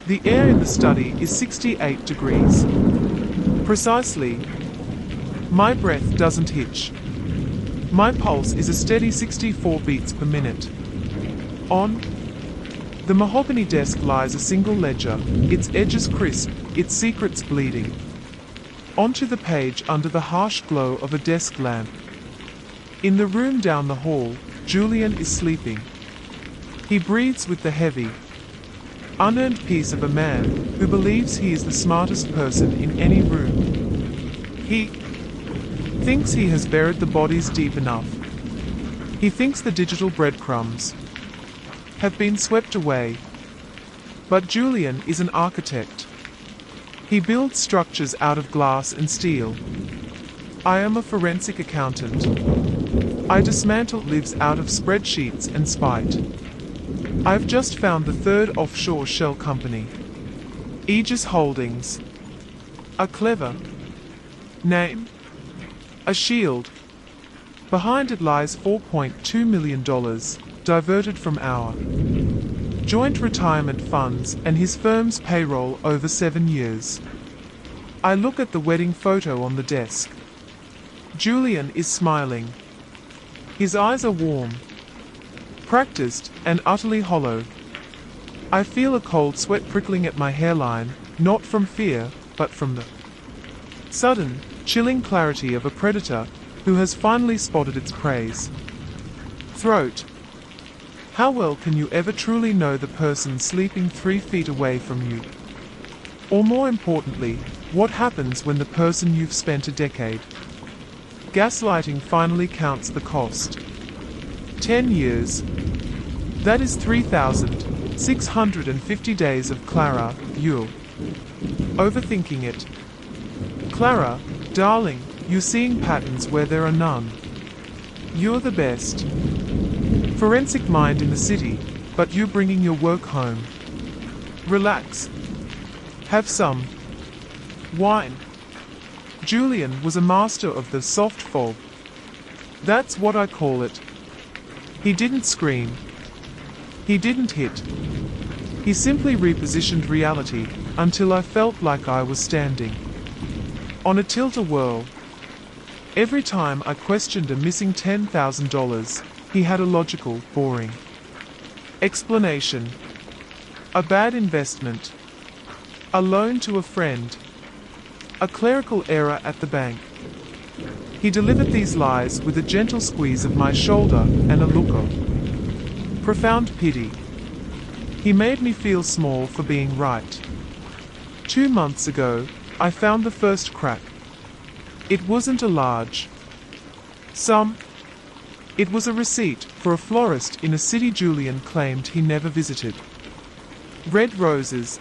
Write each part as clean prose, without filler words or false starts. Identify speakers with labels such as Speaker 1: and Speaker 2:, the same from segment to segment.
Speaker 1: The air in the study is 68 degrees. Precisely. My breath doesn't hitch. My pulse is a steady 64 beats per minute. On the mahogany desk lies a single ledger, its edges crisp, its secrets bleeding. Onto the page under the harsh glow of a desk lamp. In the room down the hall, Julian is sleeping. He breathes with the heavy, unearned peace of a man who believes he is the smartest person in any room. He thinks he has buried the bodies deep enough. He thinks the digital breadcrumbs have been swept away. But Julian is an architect. He builds structures out of glass and steel. I am a forensic accountant. I dismantle lives out of spreadsheets and spite. I've just found the third offshore shell company. Aegis Holdings. A clever name. A shield. Behind it lies $4.2 million, diverted from our joint retirement funds and his firm's payroll over 7 years. I look at the wedding photo on the desk. Julian is smiling. His eyes are warm, practiced, and utterly hollow. I feel a cold sweat prickling at my hairline, not from fear, but from the sudden, chilling clarity of a predator who has finally spotted its prey's throat. How well can you ever truly know the person sleeping 3 feet away from you? Or more importantly, what happens when the person you've spent a decade gaslighting finally counts the cost? 10 years. That is 3,650 days of Clara, you're overthinking it. Clara, darling, you're seeing patterns where there are none. You're the best forensic mind in the city, but you're bringing your work home. Relax. Have some wine. Julian was a master of the soft fog. That's what I call it. He didn't scream. He didn't hit. He simply repositioned reality until I felt like I was standing on a tilt-a-whirl. Every time I questioned a missing $10,000, he had a logical, boring explanation. A bad investment. A loan to a friend. A clerical error at the bank. He delivered these lies with a gentle squeeze of my shoulder and a look of profound pity. He made me feel small for being right. 2 months ago, I found the first crack. It wasn't a large sum. It was a receipt for a florist in a city Julian claimed he never visited. Red roses.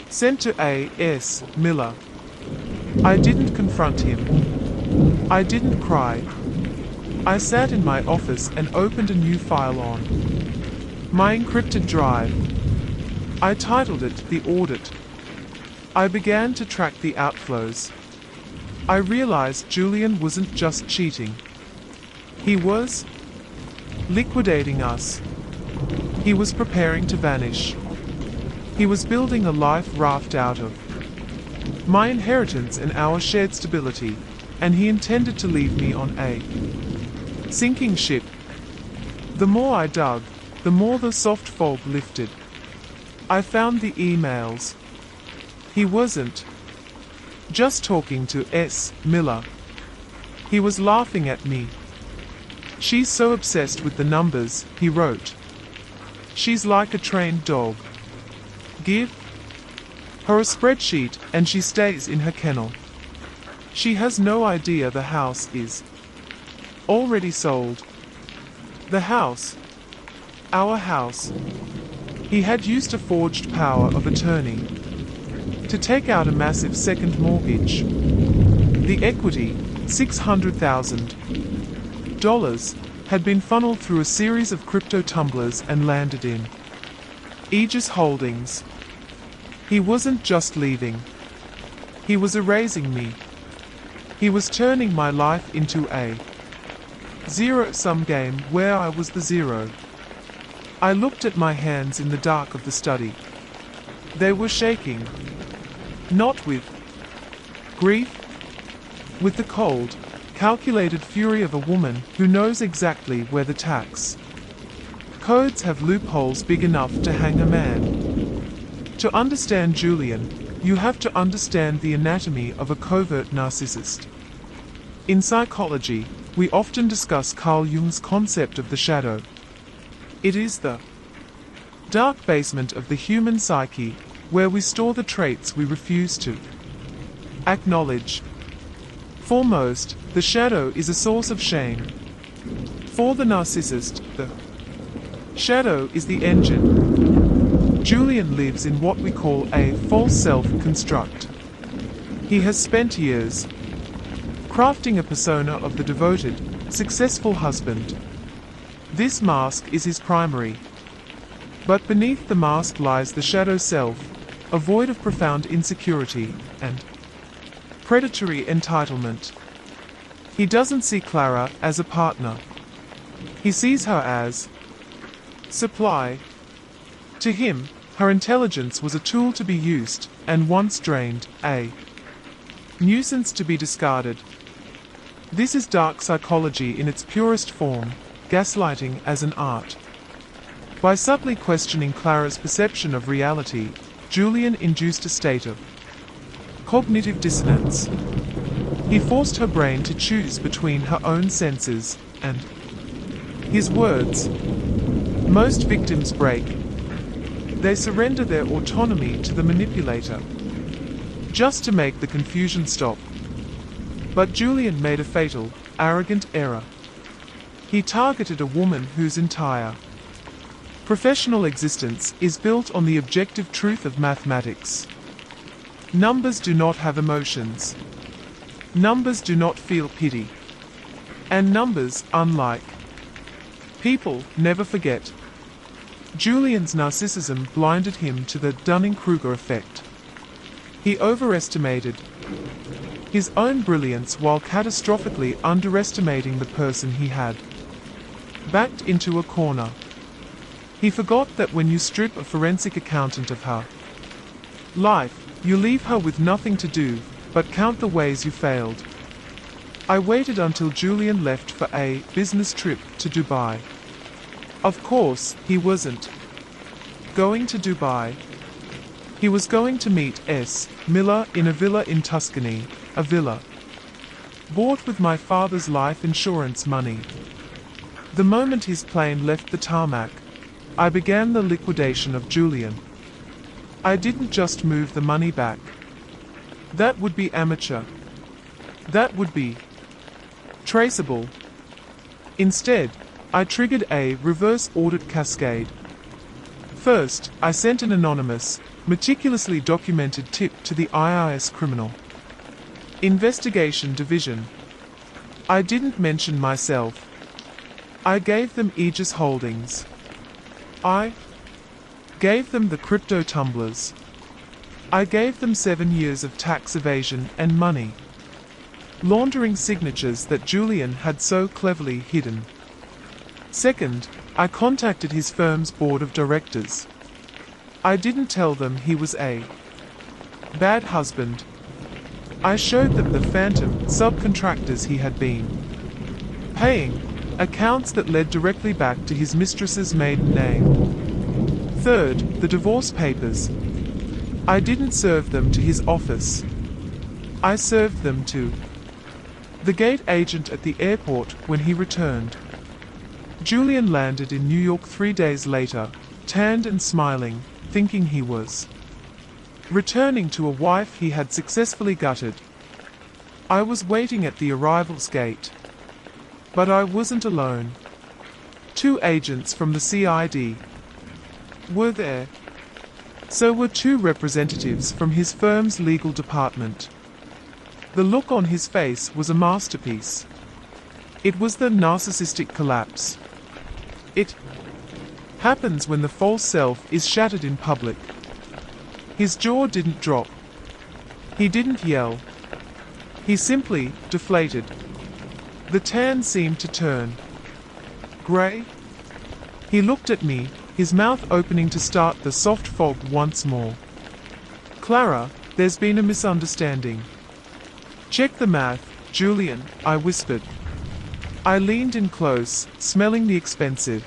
Speaker 1: Sent to A.S. Miller. I didn't confront him. I didn't cry. I sat in my office and opened a new file on my encrypted drive. I titled it The Audit. I began to track the outflows. I realized Julian wasn't just cheating. He was liquidating us. He was preparing to vanish. He was building a life raft out of my inheritance and our shared stability, and he intended to leave me on a sinking ship. The more I dug, the more the soft fog lifted. I found the emails. He wasn't just talking to S. Miller. He was laughing at me. She's so obsessed with the numbers, he wrote. She's like a trained dog. Give her a spreadsheet and she stays in her kennel. She has no idea the house is already sold. The house. Our house. He had used a forged power of attorney to take out a massive second mortgage. The equity, $600,000, had been funneled through a series of crypto tumblers and landed in Aegis Holdings. He wasn't just leaving. He was erasing me. He was turning my life into a zero-sum game where I was the zero. I looked at my hands in the dark of the study. They were shaking. Not with grief, with the cold, calculated fury of a woman who knows exactly where the tax codes have loopholes big enough to hang a man. To understand Julian, you have to understand the anatomy of a covert narcissist. In psychology, we often discuss Carl Jung's concept of the shadow. It is the dark basement of the human psyche, where we store the traits we refuse to acknowledge. Foremost, the shadow is a source of shame. For the narcissist, the shadow is the engine. Julian lives in what we call a false self construct. He has spent years crafting a persona of the devoted, successful husband. This mask is his primary. But beneath the mask lies the shadow self, a void of profound insecurity and predatory entitlement. He doesn't see Clara as a partner. He sees her as supply. To him, her intelligence was a tool to be used, and once drained, a nuisance to be discarded. This is dark psychology in its purest form, gaslighting as an art. By subtly questioning Clara's perception of reality, Julian induced a state of cognitive dissonance. He forced her brain to choose between her own senses and his words. Most victims break. They surrender their autonomy to the manipulator, just to make the confusion stop. But Julian made a fatal, arrogant error. He targeted a woman whose entire professional existence is built on the objective truth of mathematics. Numbers do not have emotions. Numbers do not feel pity. And numbers, unlike people, never forget. Julian's narcissism blinded him to the Dunning-Kruger effect. He overestimated his own brilliance while catastrophically underestimating the person he had backed into a corner. He forgot that when you strip a forensic accountant of her life, you leave her with nothing to do but count the ways you failed. I waited until Julian left for a business trip to Dubai. Of course, he wasn't going to Dubai. He was going to meet S. Miller in a villa in Tuscany, a villa bought with my father's life insurance money. The moment his plane left the tarmac, I began the liquidation of Julian. I didn't just move the money back. That would be amateur. That would be traceable. Instead, I triggered a reverse-audit cascade. First, I sent an anonymous, meticulously documented tip to the IRS Criminal Investigation Division. I didn't mention myself. I gave them Aegis Holdings. I gave them the crypto tumblers. I gave them 7 years of tax evasion and money laundering signatures that Julian had so cleverly hidden. Second, I contacted his firm's board of directors. I didn't tell them he was a bad husband. I showed them the phantom subcontractors he had been paying, accounts that led directly back to his mistress's maiden name. Third, the divorce papers. I didn't serve them to his office. I served them to the gate agent at the airport when he returned. Julian landed in New York 3 days later, tanned and smiling, thinking he was returning to a wife he had successfully gutted. I was waiting at the arrivals gate. But I wasn't alone. 2 agents from the CID were there. So were 2 representatives from his firm's legal department. The look on his face was a masterpiece. It was the narcissistic collapse. It happens when the false self is shattered in public. His jaw didn't drop. He didn't yell. He simply deflated. The tan seemed to turn grey. He looked at me, his mouth opening to start the soft fog once more. Clara, there's been a misunderstanding. Check the math, Julian, I whispered. I leaned in close, smelling the expensive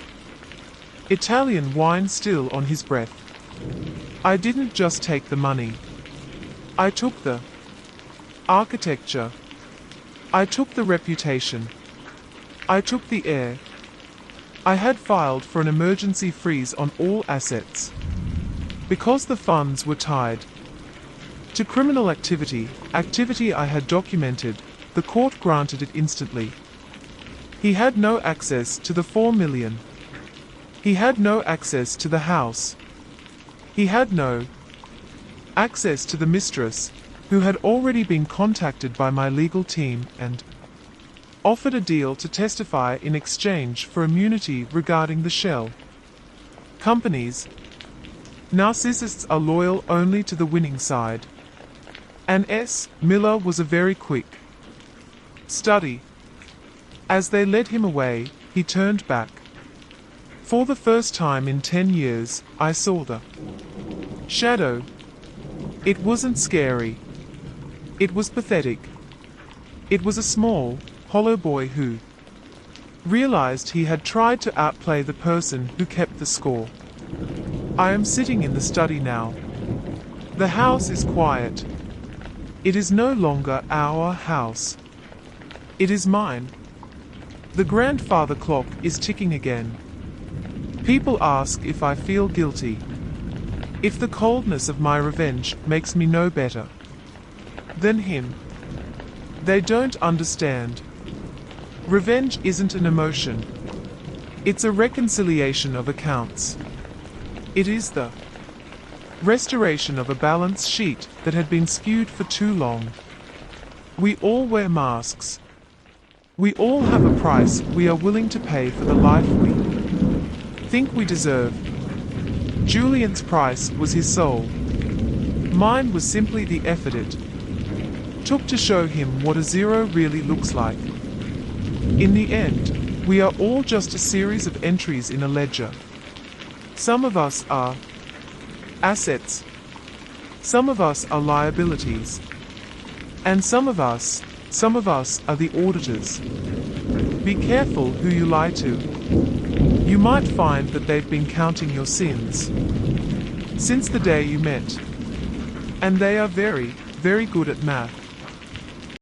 Speaker 1: Italian wine still on his breath. I didn't just take the money. I took the architecture. I took the reputation. I took the air. I had filed for an emergency freeze on all assets. Because the funds were tied to criminal activity I had documented, the court granted it instantly. He had no access to the 4 million. He had no access to the house. He had no access to the mistress, who had already been contacted by my legal team and offered a deal to testify in exchange for immunity regarding the shell companies. Narcissists are loyal only to the winning side. And S. Miller was a very quick study. As they led him away, he turned back. For the first time in 10 years, I saw the shadow. It wasn't scary. It was pathetic. It was a small, hollow boy who realized he had tried to outplay the person who kept the score. I am sitting in the study now. The house is quiet. It is no longer our house. It is mine. The grandfather clock is ticking again. People ask if I feel guilty. If the coldness of my revenge makes me no better than him. They don't understand. Revenge isn't an emotion. It's a reconciliation of accounts. It is the restoration of a balance sheet that had been skewed for too long. We all wear masks. We all have a price we are willing to pay for the life we think we deserve. Julian's price was his soul. Mine was simply the effort it took to show him what a zero really looks like. In the end, we are all just a series of entries in a ledger. Some of us are assets. Some of us are liabilities. And some of us are the auditors. Be careful who you lie to. You might find that they've been counting your sins since the day you met. And they are very, very good at math.